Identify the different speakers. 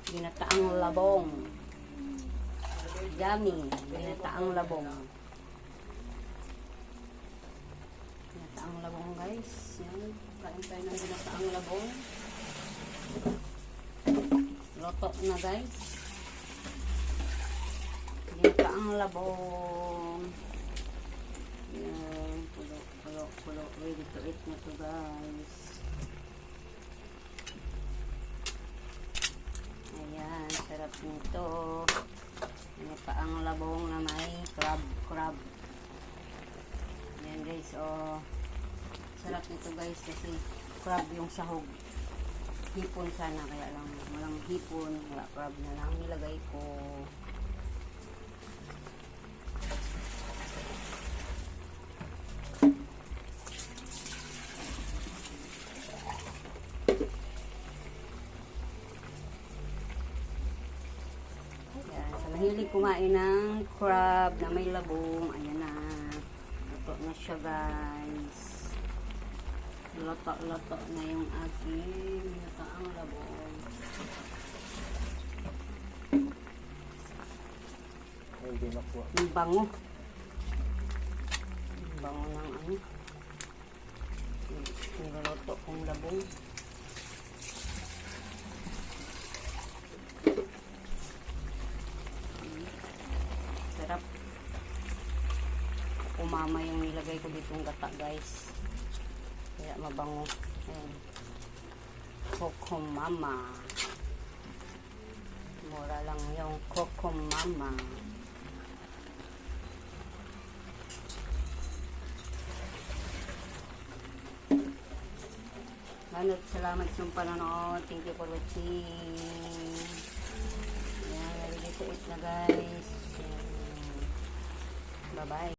Speaker 1: Ginataang labong. Yummy. Ginataang labong. Ginataang labong guys. Yan. Kain tayo ng ginataang labong. Loto na guys. Ginataang labong. Yan. Pulo. Ready to eat na to guys. Ayan. Sarap nito. Ginataang labong na may crab. Ayan guys. Oh. Sarap nito guys kasi crab yung sahog. Hipon sana kaya lang walang hipon, wala crab na lang nilagay ko. Ayan, sa mahilig kumain ng crab na may labong, ayan na. Luto na siya guys. Loto na yung aking ginataang labong. Yung bango. Yung bango ng ano. Niloloto kong labong. Sarap. Umama yung nilagay ko ditong gata guys. Kaya mabango. Ayan. Coco Mama. Mura lang yung Coco Mama. Salamat sa panonood. Thank you for watching. Ayan. Ready to eat na guys. Bye bye.